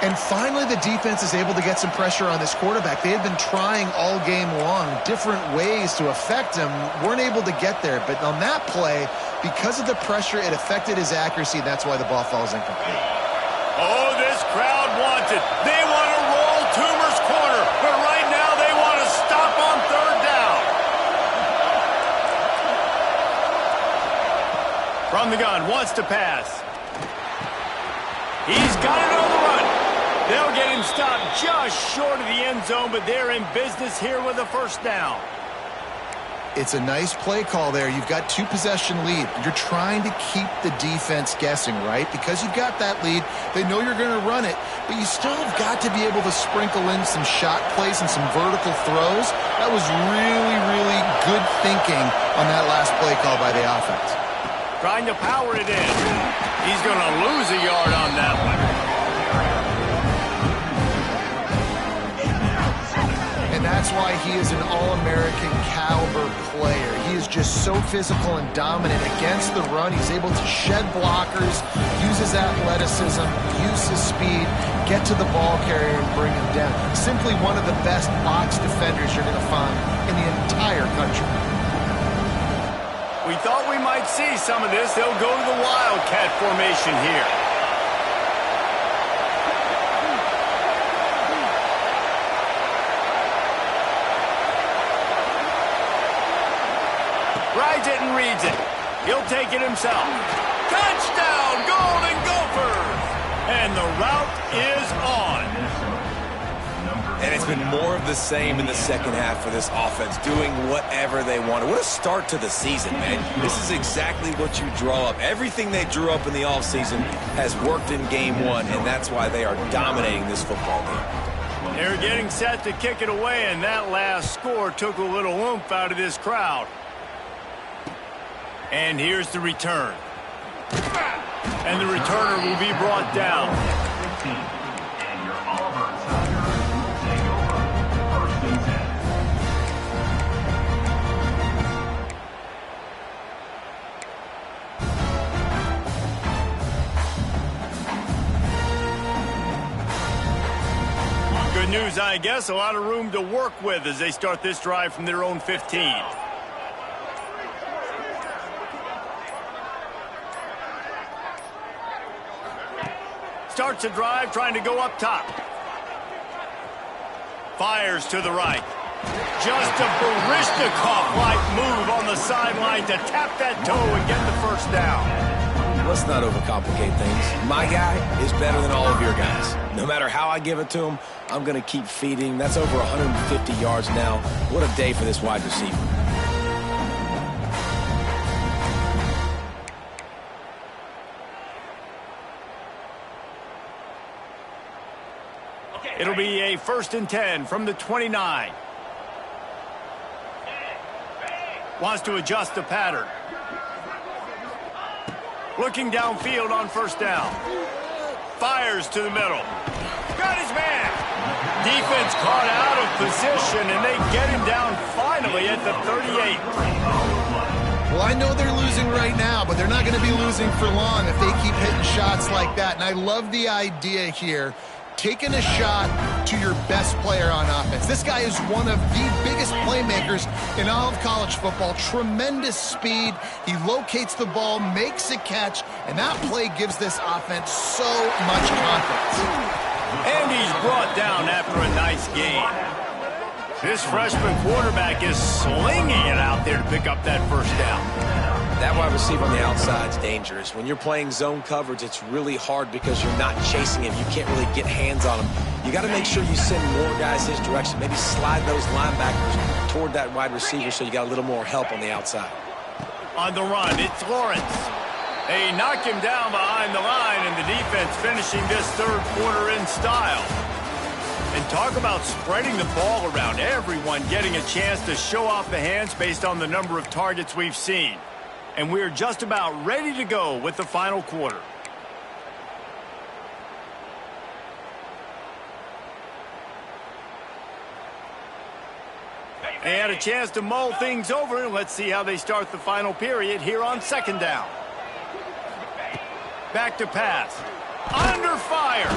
And finally, the defense is able to get some pressure on this quarterback. They had been trying all game long different ways to affect him, weren't able to get there. But on that play, because of the pressure, it affected his accuracy. That's why the ball falls incomplete. Oh, this crowd wants it. They want to roll Toomer's corner, but right now they want to stop on 3rd down. From the gun, wants to pass. He's got it on the run. They'll get him stopped just short of the end zone, but they're in business here with a first down. It's a nice play call there. You've got 2 possession lead. You're trying to keep the defense guessing, right? Because you've got that lead, they know you're going to run it, but you still have got to be able to sprinkle in some shot plays and some vertical throws. That was really, really good thinking on that last play call by the offense. Trying to power it in. He's going to lose a yard on that one. And that's why he is an All-American caliber player. He is just so physical and dominant against the run. He's able to shed blockers, use his athleticism, use his speed, get to the ball carrier and bring him down. Simply one of the best box defenders you're going to find in the entire country. We thought we might see some of this. They'll go to the Wildcat formation here. Rides it and reads it. He'll take it himself. Touchdown, Golden Gophers! And the route is on. And it's been more of the same in the second half for this offense, doing whatever they wanted. What a start to the season, man. This is exactly what you draw up. Everything they drew up in the offseason has worked in game 1, and that's why they are dominating this football game. They're getting set to kick it away, and that last score took a little oomph out of this crowd. And here's the return. And the returner will be brought down. And your Auburn Tigers will take over 1st and 10. Good Good news, I guess. A lot of room to work with as they start this drive from their own 15. Starts a drive trying to go up top. Fires to the right. Just a Barishnikov-like move on the sideline to tap that toe and get the first down. Let's not overcomplicate things. My guy is better than all of your guys. No matter how I give it to him, I'm going to keep feeding. That's over 150 yards now. What a day for this wide receiver. It'll be a 1st and 10 from the 29. Wants to adjust the pattern. Looking downfield on 1st down. Fires to the middle. Got his man. Defense caught out of position, and they get him down finally at the 38. Well, I know they're losing right now, but they're not going to be losing for long if they keep hitting shots like that. And I love the idea here. Taking a shot to your best player on offense. This guy is one of the biggest playmakers in all of college football. Tremendous speed. He locates the ball, makes a catch, and that play gives this offense so much confidence. And he's brought down after a nice game. This freshman quarterback is slinging it out there to pick up that 1st down. That wide receiver on the outside is dangerous. When you're playing zone coverage, it's really hard because you're not chasing him. You can't really get hands on him. You got to make sure you send more guys his direction. Maybe slide those linebackers toward that wide receiver so you got a little more help on the outside. On the run, it's Lawrence. They knock him down behind the line, and the defense finishing this 3rd quarter in style. And talk about spreading the ball around. Everyone getting a chance to show off the hands based on the number of targets we've seen. And we're just about ready to go with the final quarter. They had a chance to mull things over. Let's see how they start the final period here on 2nd down. Back to pass. Under fire.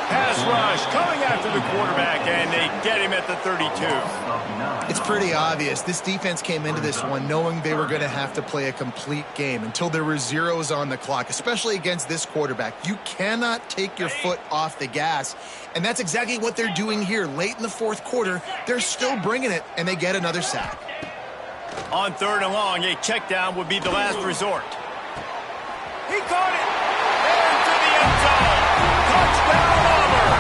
Pass rush coming after the quarterback, and they get him at the 32. It's pretty obvious. This defense came into this one knowing they were going to have to play a complete game until there were zeros on the clock, especially against this quarterback. You cannot take your foot off the gas, and that's exactly what they're doing here. Late in the 4th quarter, they're still bringing it, and they get another sack. On 3rd and long, a check down would be the last resort. He caught it! Into the end zone! Touchdown, Auburn!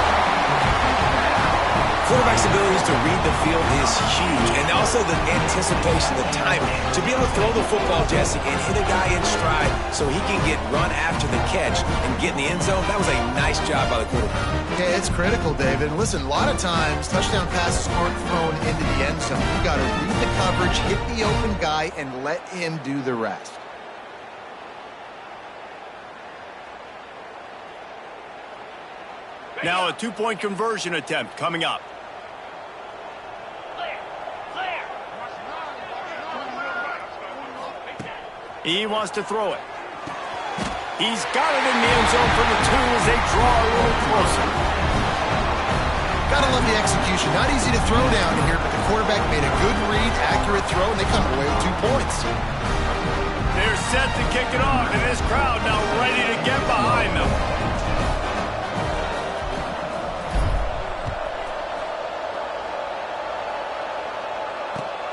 Quarterback's abilities to read the field is huge, and also the anticipation, the timing. To be able to throw the football, Jesse, and hit a guy in stride so he can get run after the catch and get in the end zone, that was a nice job by the quarterback. Yeah, it's critical, David. Listen, a lot of times touchdown passes aren't thrown into the end zone. You've got to read the coverage, hit the open guy, and let him do the rest. Now a 2-point conversion attempt coming up. He wants to throw it. He's got it in the end zone for the 2 as they draw a little closer. Gotta love the execution. Not easy to throw down here, but the quarterback made a good read, accurate throw, and they come away with 2 points. They're set to kick it off, and this crowd now ready to get behind them.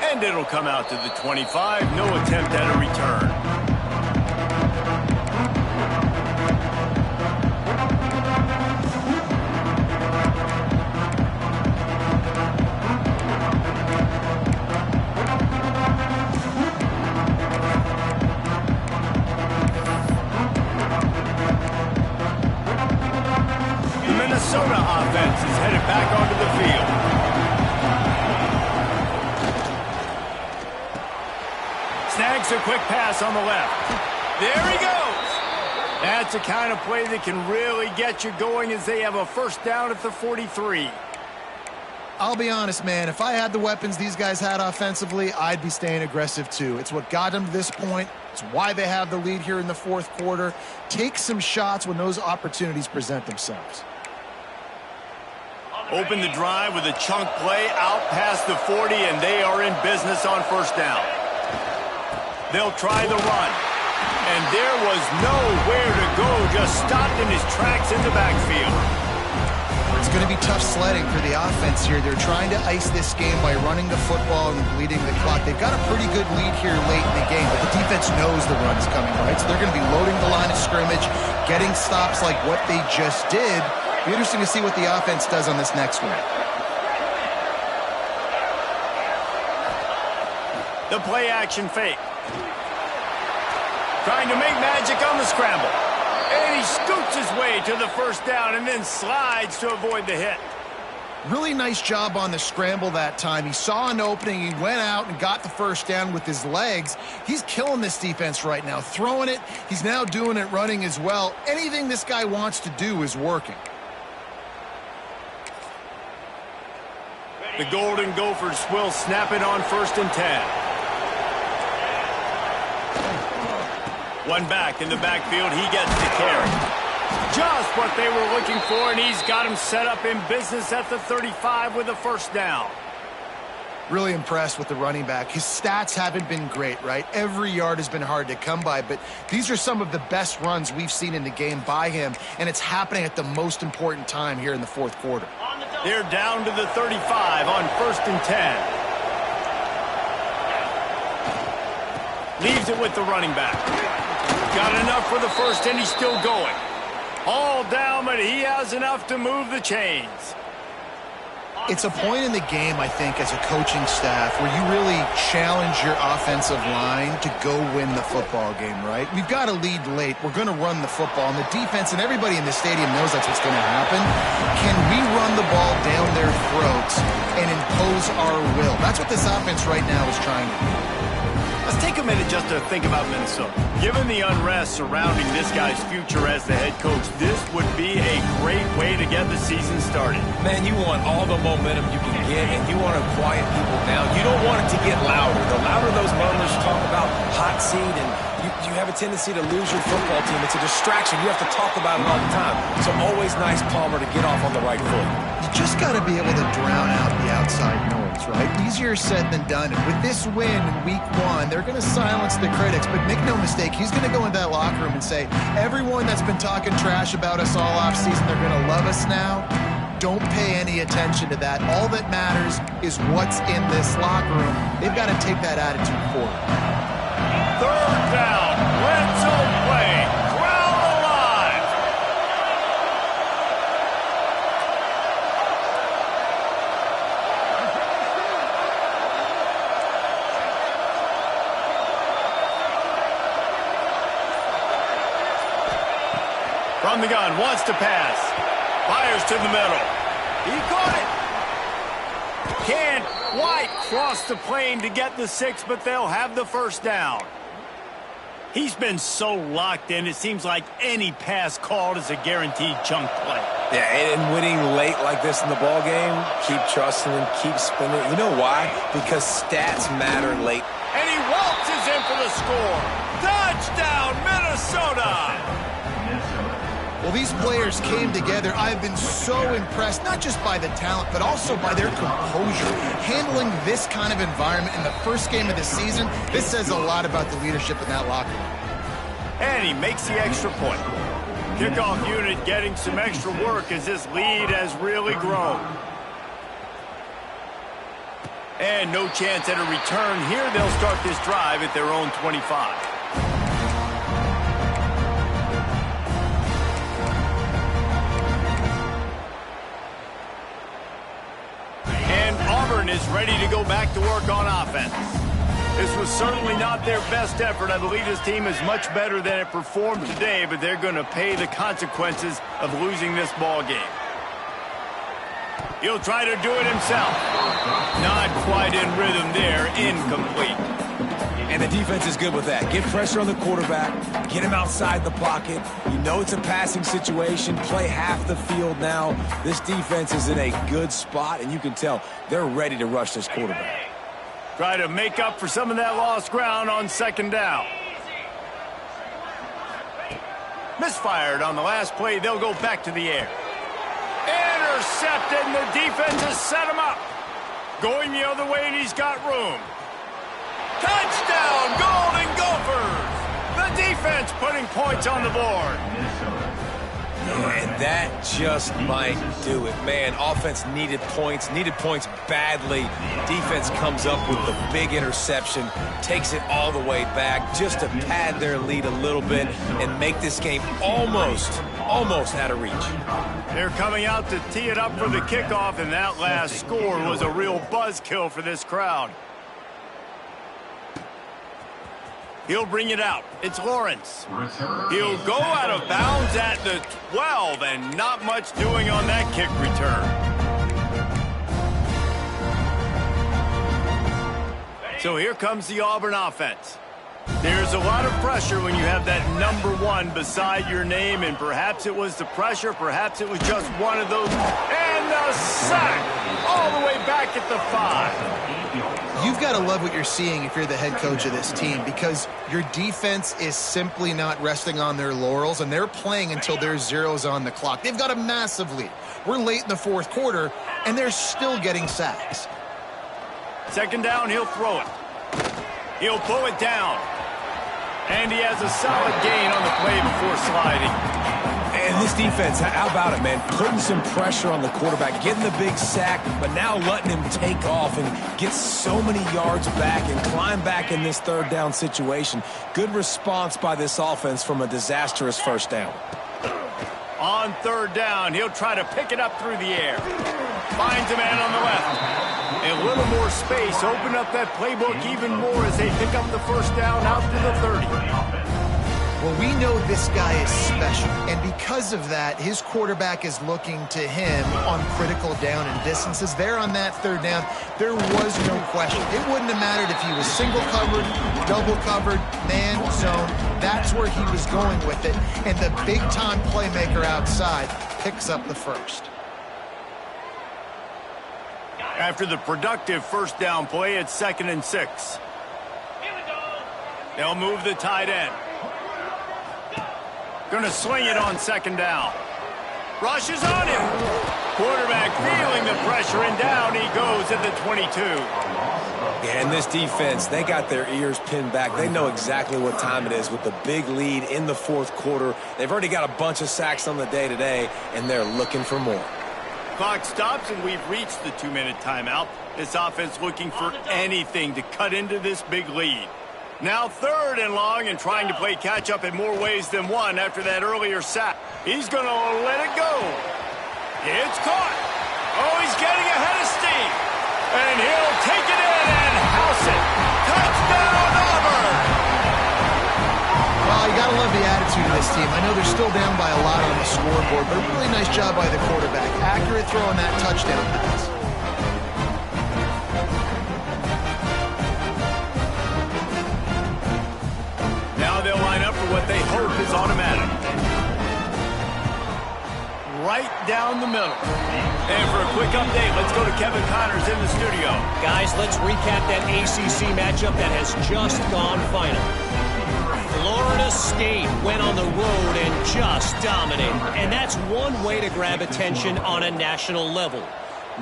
And it'll come out to the 25. No attempt at a return. The Minnesota offense is headed back onto the field. Snags a quick pass on the left. There he goes. That's the kind of play that can really get you going as they have a 1st down at the 43. I'll be honest, man. If I had the weapons these guys had offensively, I'd be staying aggressive too. It's what got them to this point. It's why they have the lead here in the 4th quarter. Take some shots when those opportunities present themselves. Open the drive with a chunk play out past the 40, and they are in business on first down. They'll try the run. And there was nowhere to go, just stopped in his tracks in the backfield. It's going to be tough sledding for the offense here. They're trying to ice this game by running the football and bleeding the clock. They've got a pretty good lead here late in the game, but the defense knows the run is coming, right? So they're going to be loading the line of scrimmage, getting stops like what they just did. Be interesting to see what the offense does on this next one. The play action fake. Trying to make magic on the scramble. And he scoots his way to the first down and then slides to avoid the hit. Really nice job on the scramble that time. He saw an opening, he went out and got the first down with his legs. He's killing this defense right now, throwing it. He's now doing it running as well. Anything this guy wants to do is working. The Golden Gophers will snap it on 1st and 10. One back in the backfield, he gets the carry. Just what they were looking for, and he's got him set up in business at the 35 with a first down. Really impressed with the running back. His stats haven't been great, right? Every yard has been hard to come by, but these are some of the best runs we've seen in the game by him, and it's happening at the most important time here in the fourth quarter. They're down to the 35 on 1st and 10. Leaves it with the running back. Got enough for the first, and he's still going. All down, but he has enough to move the chains. It's a point in the game, I think, as a coaching staff where you really challenge your offensive line to go win the football game, right? We've got to lead late. We're going to run the football, and the defense and everybody in the stadium knows that's what's going to happen. Can we run the ball down their throats and impose our will? That's what this offense right now is trying to do. Let's take a minute just to think about Minnesota. Given the unrest surrounding this guy's future as the head coach, this would be a great way to get the season started. Man, you want all the momentum you can get, and you want to quiet people down. You don't want it to get louder. The louder those murmurs talk about hot seat, and you have a tendency to lose your football team. It's a distraction. You have to talk about it all the time. So always nice, Palmer, to get off on the right foot. You just got to be able to drown out the outside noise, right? Easier said than done. And with this win in week 1, they're going to silence the critics. But make no mistake, he's going to go into that locker room and say, everyone that's been talking trash about us all offseason, they're going to love us now. Don't pay any attention to that. All that matters is what's in this locker room. They've got to take that attitude forward. 3rd down. Red zone play. Crowd alive. From the gun, wants to pass. Fires to the middle. He caught it. Can't quite cross the plane to get the 6, but they'll have the first down. He's been so locked in, it seems like any pass called is a guaranteed chunk play. Yeah, and winning late like this in the ball game, keep trusting him, keep spinning. You know why? Because stats matter late. And he waltzes in for the score. Touchdown, Minnesota! Well, these players came together. I've been so impressed, not just by the talent, but also by their composure. Handling this kind of environment in the first game of the season, this says a lot about the leadership in that locker room. And he makes the extra point. Kickoff unit getting some extra work as this lead has really grown. And no chance at a return here. They'll start this drive at their own 25. Auburn is ready to go back to work on offense. This was certainly not their best effort. I believe this team is much better than it performed today, but they're going to pay the consequences of losing this ball game. He'll try to do it himself. Not quite in rhythm there. Incomplete. And the defense is good with that. Get pressure on the quarterback. Get him outside the pocket. You know it's a passing situation. Play half the field now. This defense is in a good spot, and you can tell they're ready to rush this quarterback. Try to make up for some of that lost ground on 2nd down. Misfired on the last play. They'll go back to the air. intercepted, and the defense has set him up. Going the other way, and he's got room. Touchdown, Golden Gophers! The defense putting points on the board. And that just might do it. Man, offense needed points badly. Defense comes up with the big interception, takes it all the way back just to pad their lead a little bit and make this game almost out of reach. They're coming out to tee it up for the kickoff, and that last score was a real buzzkill for this crowd. He'll bring it out. It's Lawrence. He'll go out of bounds at the 12, and not much doing on that kick return. So here comes the Auburn offense. There's a lot of pressure when you have that number 1 beside your name, and perhaps it was the pressure, perhaps it was just one of those. And the sack all the way back at the 5. You've got to love what you're seeing if you're the head coach of this team, because your defense is simply not resting on their laurels, and they're playing until there's zeros on the clock. They've got a massive lead. We're late in the fourth quarter, and they're still getting sacks. Second down, he'll throw it. He'll pull it down. And he has a solid gain on the play before sliding. And this defense, how about it, man? Putting some pressure on the quarterback, getting the big sack, but now letting him take off and get so many yards back and climb back in this third down situation. Good response by this offense from a disastrous first down. On third down, he'll try to pick it up through the air. Finds a man on the left. A little more space, open up that playbook even more as they pick up the first down out to the 30. Well, we know this guy is special, and because of that, his quarterback is looking to him on critical down and distances. There on that third down, there was no question. It wouldn't have mattered if he was single covered, double covered, man, zone. That's where he was going with it, and the big-time playmaker outside picks up the first. After the productive first down play, it's 2nd and 6. Here we go. They'll move the tight end. Going to swing it on 2nd down. Rushes on him. Quarterback feeling the pressure, and down he goes at the 22. Yeah, and this defense, they got their ears pinned back. They know exactly what time it is with the big lead in the fourth quarter. They've already got a bunch of sacks on the day today, and they're looking for more. Clock stops, and we've reached the 2-minute timeout. This offense looking for anything to cut into this big lead. Now 3rd and long, and trying to play catch-up in more ways than one after that earlier sack. He's going to let it go. It's caught. Oh, he's getting ahead of steam. And he'll take it in and house it. Touchdown, Auburn! Well, you got to love the attitude of this team. I know they're still down by a lot on the scoreboard, but a really nice job by the quarterback. Accurate throw on that touchdown pass. Now they'll line up for what they hope is automatic. Right down the middle. And for a quick update, let's go to Kevin Connors in the studio. Guys, let's recap that ACC matchup that has just gone final. Florida State went on the road and just dominated. And that's one way to grab attention on a national level.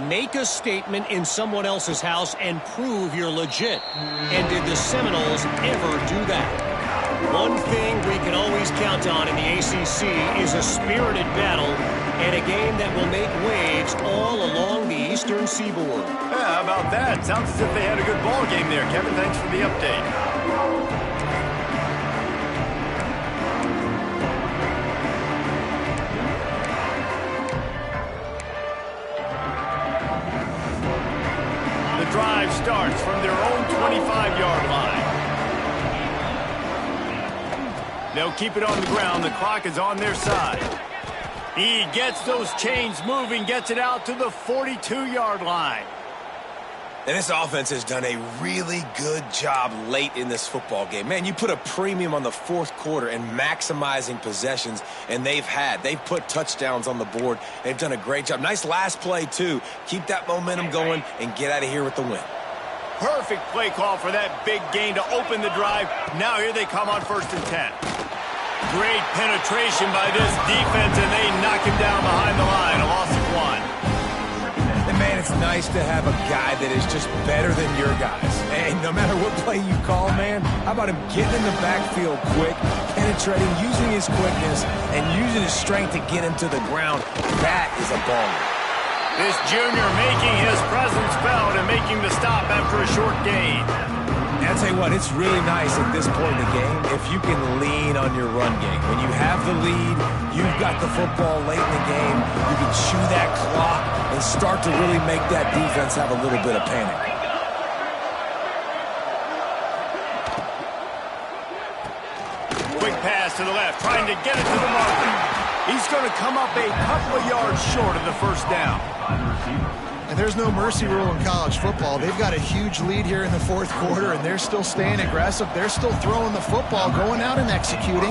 Make a statement in someone else's house and prove you're legit. And did the Seminoles ever do that? One thing we can always count on in the ACC is a spirited battle and a game that will make waves all along the Eastern Seaboard. Yeah, how about that? Sounds as if they had a good ball game there. Kevin, thanks for the update. The drive starts from their own 25-yard line. They'll keep it on the ground. The clock is on their side. He gets those chains moving, gets it out to the 42-yard line. And this offense has done a really good job late in this football game. Man, you put a premium on the fourth quarter and maximizing possessions, and they've put touchdowns on the board. They've done a great job. Nice last play, too. Keep that momentum going and get out of here with the win. Perfect play call for that big gain to open the drive. Now here they come on 1st and 10. Great penetration by this defense, and they knock him down behind the line. A loss of 1. nice to have a guy that is just better than your guys. Hey, no matter what play you call, man, how about him getting in the backfield quick, penetrating, using his quickness, and using his strength to get him to the ground? That is a baller. This junior making his presence felt and making the stop after a short gain. I'll tell you what, it's really nice at this point in the game if you can lean on your run game. When you have the lead, you've got the football late in the game, you can chew that clock and start to really make that defense have a little bit of panic. Quick pass to the left, trying to get it to the marker. He's going to come up a couple of yards short of the first down. And there's no mercy rule in college football. They've got a huge lead here in the fourth quarter, and they're still staying aggressive. They're still throwing the football, going out and executing,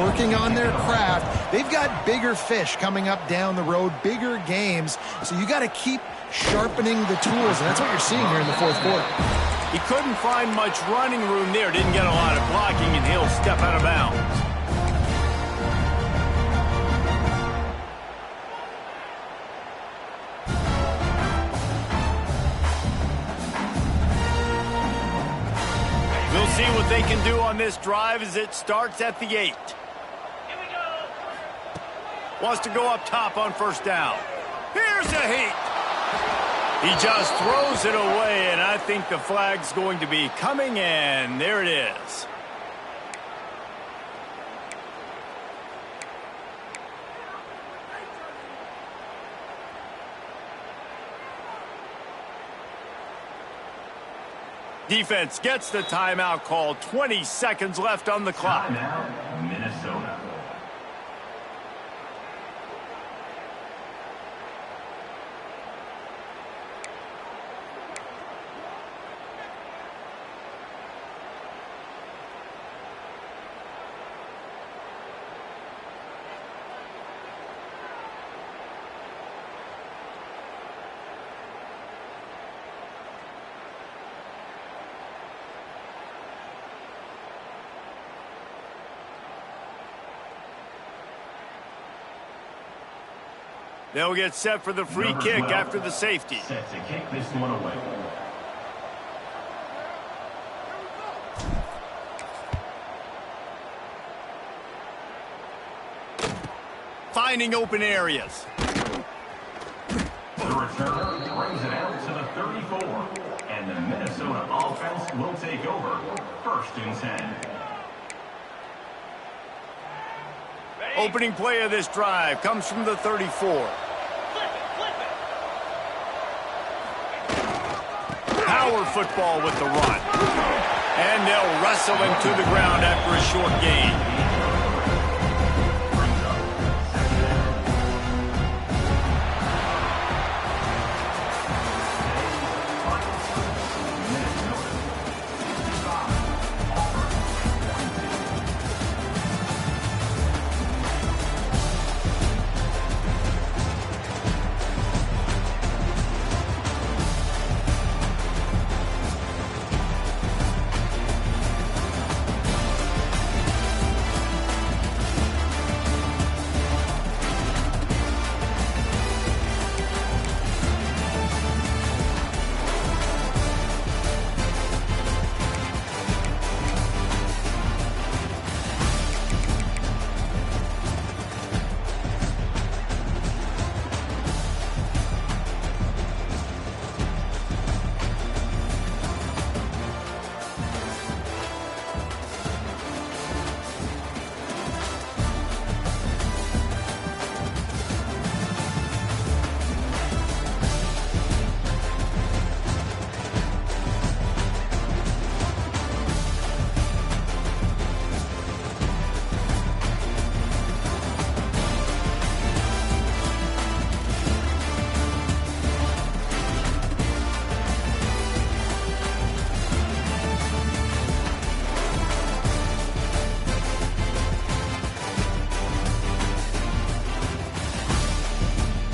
working on their craft. They've got bigger fish coming up down the road, bigger games. So you got to keep sharpening the tools, and that's what you're seeing here in the fourth quarter. He couldn't find much running room there, didn't get a lot of blocking, and he'll step out of bounds. We'll see what they can do on this drive as it starts at the 8. Here we go. Wants to go up top on first down. Here's a heat. He just throws it away, and I think the flag's going to be coming, and there it is. Defense gets the timeout call. 20 seconds left on the clock. Timeout, Minnesota. They'll get set for the free Number kick 12, after the safety. Set to kick this one away. Finding open areas. The returner brings it out to the 34. And the Minnesota offense will take over. 1st and 10. Opening play of this drive comes from the 34. Power football with the run. And they'll wrestle him to the ground after a short gain.